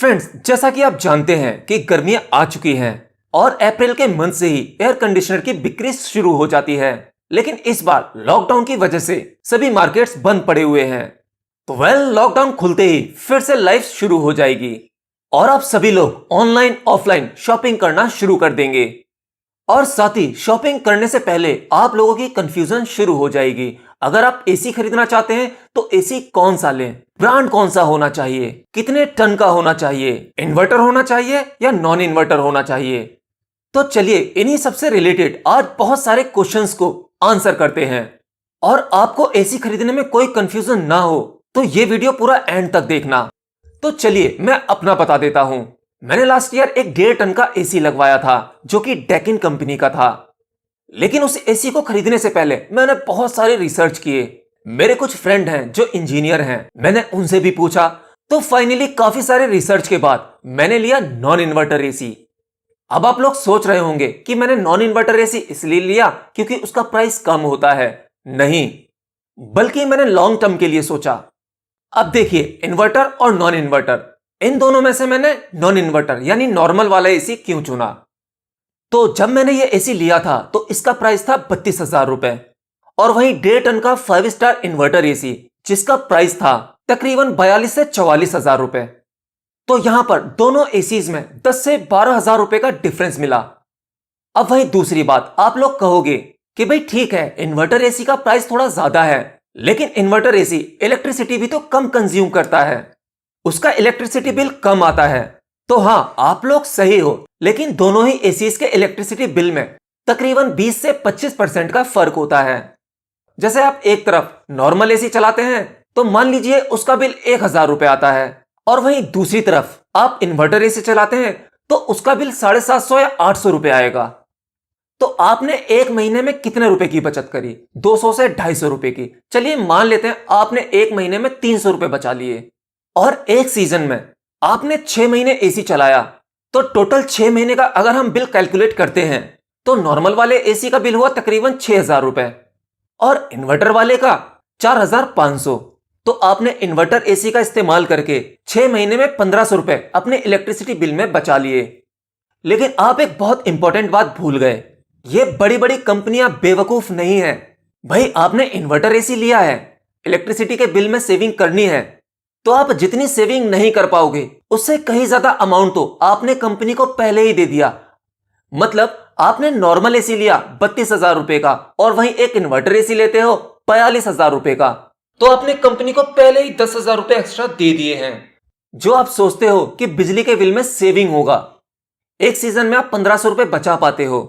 Friends, जैसा कि आप जानते हैं कि गर्मियां आ चुकी हैं और अप्रैल के मंथ से ही एयर कंडीशनर की बिक्री शुरू हो जाती है। लेकिन इस बार लॉकडाउन की वजह से सभी मार्केट्स बंद पड़े हुए हैं। तो लॉकडाउन खुलते ही फिर से लाइफ शुरू हो जाएगी और अब सभी लोग ऑनलाइन ऑफलाइन शॉपिंग करना शुरू कर देंगे। और साथ ही शॉपिंग करने से पहले आप लोगों की कंफ्यूजन शुरू हो जाएगी। अगर आप एसी खरीदना चाहते हैं तो एसी कौन सा लें, ब्रांड कौन सा होना चाहिए, कितने टन का होना चाहिए, इन्वर्टर होना चाहिए या नॉन इन्वर्टर होना चाहिए। तो चलिए इन्हीं सबसे रिलेटेड आज बहुत सारे क्वेश्चंस को आंसर करते हैं। और आपको एसी खरीदने में कोई कंफ्यूजन ना हो तो ये वीडियो पूरा एंड तक देखना। तो चलिए मैं अपना बता देता हूं। मैंने लास्ट ईयर एक 1.5 टन का एसी लगवाया था जो कि डेकिन कंपनी का था। लेकिन उस एसी को खरीदने से पहले मैंने बहुत सारे रिसर्च किए। मेरे कुछ फ्रेंड हैं जो इंजीनियर हैं, मैंने उनसे भी पूछा। तो फाइनली काफी सारे रिसर्च के बाद मैंने लिया नॉन इन्वर्टर एसी। अब आप लोग सोच रहे होंगे कि मैंने नॉन इन्वर्टर एसी इसलिए लिया क्योंकि उसका प्राइस कम होता है। नहीं, बल्कि मैंने लॉन्ग टर्म के लिए सोचा। अब देखिए, इन्वर्टर और नॉन इन्वर्टर, इन दोनों में से मैंने नॉन इन्वर्टर यानी नॉर्मल वाला एसी क्यों चुना। तो जब मैंने ये एसी लिया था तो इसका प्राइस था 32,000 रुपए। और वहीं 1.5 टन का 5 स्टार इन्वर्टर एसी जिसका प्राइस था तकरीबन 42 से 44,000 रुपए। तो यहां पर दोनों एसीज में 10 से 12,000 रुपए का डिफरेंस मिला। अब वहीं दूसरी बात, आप लोग कहोगे कि भाई ठीक है, इन्वर्टर एसी का प्राइस थोड़ा ज्यादा है, लेकिन इन्वर्टर एसी इलेक्ट्रिसिटी भी तो कम कंज्यूम करता है, उसका इलेक्ट्रिसिटी बिल कम आता है। तो हां, आप लोग सही हो, लेकिन दोनों ही एसीज के इलेक्ट्रिसिटी बिल में तकरीबन 20 से 25% का फर्क होता है। जैसे आप एक तरफ नॉर्मल एसी चलाते हैं तो मान लीजिए उसका बिल 1,000 रुपए आता है, और वहीं दूसरी तरफ आप इन्वर्टर एसी चलाते हैं तो उसका बिल 750 या 800 रुपए आएगा। तो आपने एक महीने में कितने रुपए की बचत करी? 200 से 250 रुपए की। चलिए मान लेते हैं आपने एक महीने में 300 रुपए बचा लिए। और एक सीजन में आपने 6 महीने एसी चलाया, तो टोटल 6 महीने का अगर हम बिल कैलकुलेट करते हैं तो नॉर्मल वाले एसी का बिल हुआ तकरीबन 6,000 रुपए और इन्वर्टर वाले का 4,500। तो आपने इन्वर्टर एसी का इस्तेमाल करके 6 महीने में 1,500 रुपए अपने इलेक्ट्रिसिटी बिल में बचा लिए। लेकिन आप एक बहुत इंपॉर्टेंट बात भूल गए, ये बड़ी बड़ी कंपनियां बेवकूफ नहीं है। भाई आपने इन्वर्टर एसी लिया है, इलेक्ट्रिसिटी के बिल में सेविंग करनी है, तो आप जितनी सेविंग नहीं कर पाओगे उससे कहीं ज्यादा अमाउंट तो आपने कंपनी को पहले ही दे दिया। मतलब आपने नॉर्मल एसी लिया 32,000 रुपए का और वहीं एक इन्वर्टर एसी लेते हो 42,000 रुपए का, तो आपने कंपनी को पहले ही 10,000 रुपए एक्स्ट्रा दे दिए हैं। जो आप सोचते हो कि बिजली के बिल में सेविंग होगा, एक सीजन में आप 1,500 रुपए बचा पाते हो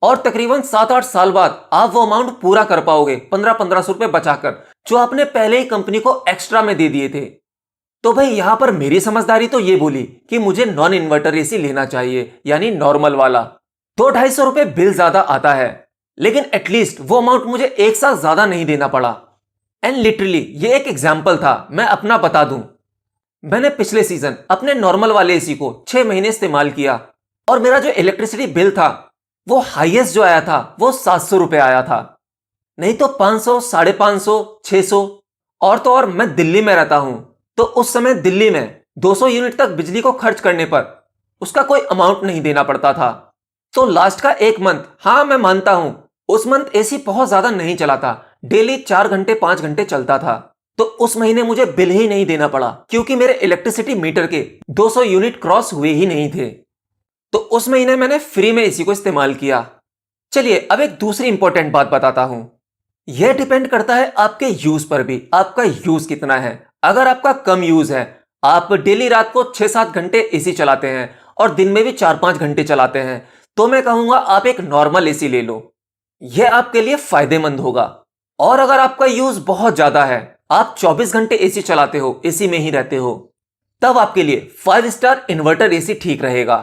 और तकरीबन 7-8 साल बाद आप वो अमाउंट पूरा कर पाओगे 1,500 रुपए बचाकर, जो आपने पहले ही कंपनी को एक्स्ट्रा में दे दिए थे। तो भाई यहां पर मेरी समझदारी तो ये बोली कि मुझे नॉन इन्वर्टर एसी लेना चाहिए यानी नॉर्मल वाला। तो 250 रुपए बिल ज्यादा आता है, लेकिन एटलीस्ट वो अमाउंट मुझे एक साथ ज्यादा नहीं देना पड़ा। एंड लिटरली ये एक एग्जाम्पल था, मैं अपना बता दूं। मैंने पिछले सीजन अपने नॉर्मल वाले एसी को 6 महीने इस्तेमाल किया और मेरा जो इलेक्ट्रिसिटी बिल था वो हाईएस्ट जो आया था वो 700 रुपए आया था, नहीं तो 500, 550, 600। और तो और मैं दिल्ली में रहता हूं, तो उस समय दिल्ली में 200 यूनिट तक बिजली को खर्च करने पर उसका कोई अमाउंट नहीं देना पड़ता था। तो लास्ट का एक मंथ, हाँ मैं मानता हूं उस मंथ एसी बहुत ज्यादा नहीं चला था, डेली 4 घंटे 5 घंटे चलता था, तो उस महीने मुझे बिल ही नहीं देना पड़ा क्योंकि मेरे इलेक्ट्रिसिटी मीटर के 200 यूनिट क्रॉस हुए ही नहीं थे। तो उस महीने मैंने फ्री में एसी को इस्तेमाल किया। चलिए अब एक दूसरी इंपॉर्टेंट बात बताता हूं। यह डिपेंड करता है आपके यूज पर भी, आपका यूज कितना है। अगर आपका कम यूज है, आप डेली रात को 6-7 घंटे एसी चलाते हैं और दिन में भी 4-5 घंटे चलाते हैं, तो मैं कहूंगा आप एक नॉर्मल एसी ले लो, यह आपके लिए फायदेमंद होगा। और अगर आपका यूज बहुत ज्यादा है, आप 24 घंटे एसी चलाते हो, एसी में ही रहते हो, तब आपके लिए 5 स्टार इन्वर्टर एसी ठीक रहेगा।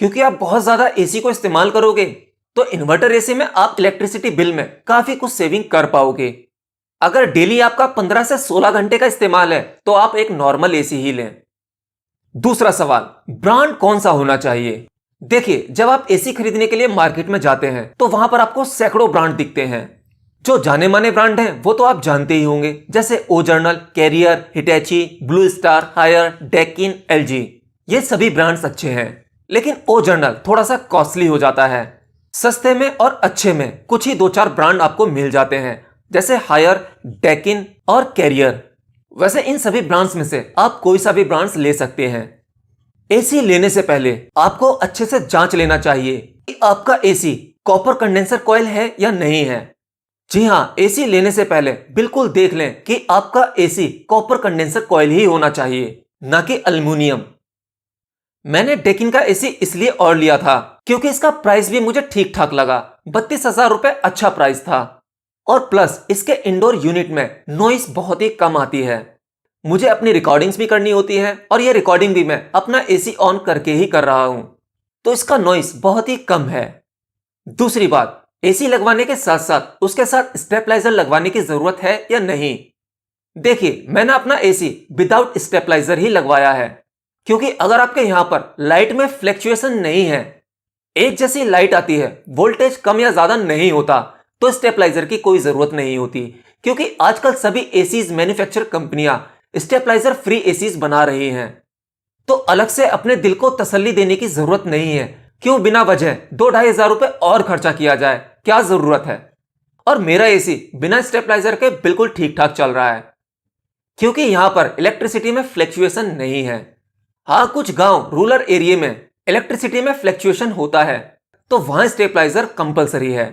क्योंकि आप बहुत ज्यादा एसी को इस्तेमाल करोगे तो इन्वर्टर एसी में आप इलेक्ट्रिसिटी बिल में काफी कुछ सेविंग कर पाओगे। अगर डेली आपका 15 से 16 घंटे का इस्तेमाल है तो आप एक नॉर्मल एसी ही लें। दूसरा सवाल, ब्रांड कौन सा होना चाहिए? देखिए, जब आप एसी खरीदने के लिए मार्केट में जाते हैं तो वहां पर आपको सैकड़ों ब्रांड दिखते हैं। जो जाने माने ब्रांड हैं वो तो आप जानते ही होंगे, जैसे O General, carrier, Hitachi, Blue Star, Haier, Daikin, LG. ये सभी ब्रांड्स अच्छे हैं, लेकिन ओ जर्नल थोड़ा सा कॉस्टली हो जाता है। सस्ते में और अच्छे में कुछ ही दो चार ब्रांड आपको मिल जाते हैं, जैसे हायर, डेकिन और कैरियर। वैसे इन सभी ब्रांड्स में से आप कोई सा भी ब्रांड्स ले सकते हैं। एसी लेने से पहले आपको अच्छे से जांच लेना चाहिए कि आपका एसी कॉपर कंडेंसर कॉइल है या नहीं है। जी हाँ, एसी लेने से पहले बिल्कुल देख लें कि आपका एसी कॉपर कंडेंसर कॉइल ही होना चाहिए, ना कि एल्युमिनियम। मैंने डेकिन का एसी इसलिए और लिया था क्योंकि इसका प्राइस भी मुझे ठीक ठाक लगा। 32,000 रुपए अच्छा प्राइस था, और प्लस इसके इंडोर यूनिट में नॉइस बहुत ही कम आती है। मुझे अपनी रिकॉर्डिंग्स भी करनी होती है, और ये रिकॉर्डिंग भी मैं अपना एसी ऑन करके ही कर रहा हूं, तो इसका नॉइस बहुत ही कम है। दूसरी बात, एसी लगवाने के साथ साथ उसके साथ स्टेबलाइजर लगवाने की जरूरत है या नहीं। देखिए, मैंने अपना एसी विदाउट स्टेबलाइजर ही लगवाया है, क्योंकि अगर आपके यहां पर लाइट में फ्लैक्चुएशन नहीं है, एक जैसी लाइट आती है, वोल्टेज कम या ज्यादा नहीं होता, तो स्टेबलाइजर की कोई जरूरत नहीं होती। क्योंकि आजकल सभी एसीज मैन्युफैक्चर कंपनियां स्टेबलाइजर फ्री एसीज बना रही हैं, तो अलग से अपने दिल को तसल्ली देने की जरूरत नहीं है। क्यों बिना वजह 2-2.5 हजार रुपए और खर्चा किया जाए, क्या जरूरत है। और मेरा एसी बिना स्टेबलाइजर के बिल्कुल ठीक ठाक चल रहा है, क्योंकि यहां पर इलेक्ट्रिसिटी में फ्लैक्चुएशन नहीं है। हाँ, कुछ गांव रूरल एरिया में इलेक्ट्रिसिटी में फ्लैक्चुएशन होता है, तो वहां स्टेबलाइजर कंपलसरी है।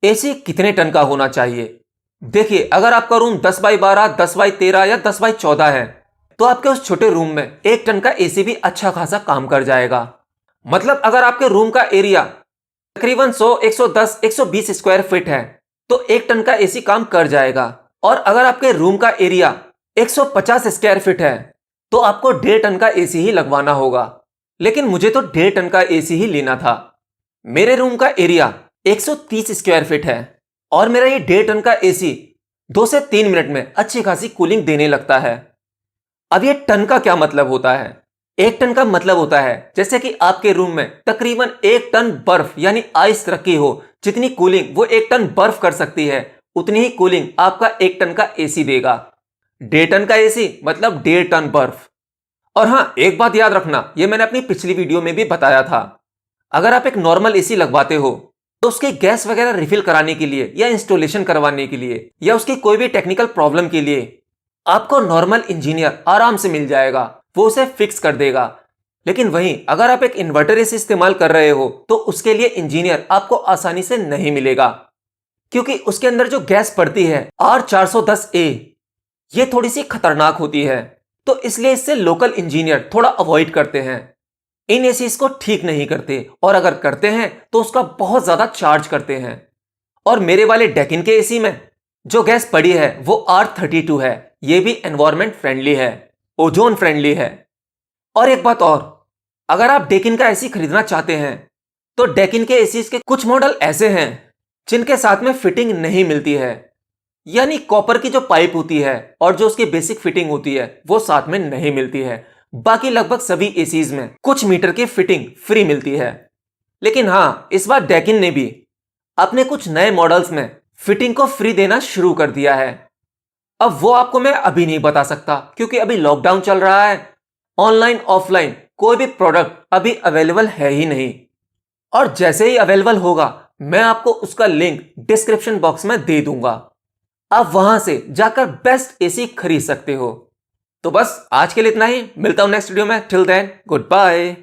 एसी कितने टन का होना चाहिए? देखिए, अगर आपका रूम 10x12, 10x13 या 10x14 है, तो आपके उस छोटे रूम में 1 टन का एसी भी अच्छा खासा काम कर जाएगा। मतलब अगर आपके रूम का एरिया तकरीबन 100, 110, 120 स्क्वायर फीट है, तो 1 टन का एसी काम कर जाएगा। और अगर आपके रूम का एरिया 150 स्क्वायर फीट है, तो आपको 1.5 टन का एसी ही लगवाना होगा। लेकिन मुझे तो 1.5 टन का एसी ही लेना था। मेरे रूम का एरिया 130 स्क्वायर फीट है, और मेरा ये 1.5 टन का एसी 2 से 3 मिनट में अच्छी खासी कूलिंग देने लगता है। अब ये टन का क्या मतलब होता है? 1 टन का मतलब होता है जैसे कि आपके रूम में तकरीबन 1 टन बर्फ यानी आइस रखी हो, जितनी कूलिंग वो 1 टन बर्फ कर सकती है, उतनी ही कूलिंग आपका 1 टन का एसी देगा। 1.5 टन का एसी मतलब 1.5 टन बर्फ। और हाँ, एक बात याद रखना, ये मैंने अपनी पिछली वीडियो में भी बताया था। अगर आप एक नॉर्मल एसी लगवाते हो, तो उसकी गैस वगैरह रिफिल कराने के लिए या इंस्टॉलेशन करवाने के लिए या उसकी कोई भी टेक्निकल प्रॉब्लम के लिए आपको नॉर्मल इंजीनियर आराम से मिल जाएगा, वो उसे फिक्स कर देगा। लेकिन वहीं अगर आप एक इन्वर्टर एसी इस्तेमाल कर रहे हो, तो उसके लिए इंजीनियर आपको आसानी से नहीं मिलेगा, क्योंकि उसके अंदर जो गैस पड़ती है R410A, ये थोड़ी सी खतरनाक होती है, तो इसलिए इससे लोकल इंजीनियर थोड़ा अवॉइड करते हैं। इन एसीज को ठीक नहीं करते, और अगर करते हैं तो उसका बहुत ज्यादा चार्ज करते हैं। और मेरे वाले डेकिन के एसी में जो गैस पड़ी है वो R32 है। ये भी एनवायरमेंट फ्रेंडली है, ओजोन फ्रेंडली है। और एक बात और, अगर आप डेकिन का एसी खरीदना चाहते हैं, तो डेकिन के एसीज के कुछ मॉडल ऐसे हैं जिनके साथ में फिटिंग नहीं मिलती है, यानी कॉपर की जो पाइप होती है और जो उसकी बेसिक फिटिंग होती है वो साथ में नहीं मिलती है। बाकी लगभग सभी एसीज में कुछ मीटर की फिटिंग फ्री मिलती है। लेकिन हाँ, इस बार डेकिन ने भी अपने कुछ नए मॉडल्स में फिटिंग को फ्री देना शुरू कर दिया है। अब वो आपको मैं अभी नहीं बता सकता, क्योंकि अभी लॉकडाउन चल रहा है, ऑनलाइन ऑफलाइन कोई भी प्रोडक्ट अभी अवेलेबल है ही नहीं। और जैसे ही अवेलेबल होगा, मैं आपको उसका लिंक डिस्क्रिप्शन बॉक्स में दे दूंगा। आप वहां से जाकर बेस्ट एसी खरीद सकते हो। तो बस आज के लिए इतना ही, मिलता हूं नेक्स्ट वीडियो में। Till then, good bye.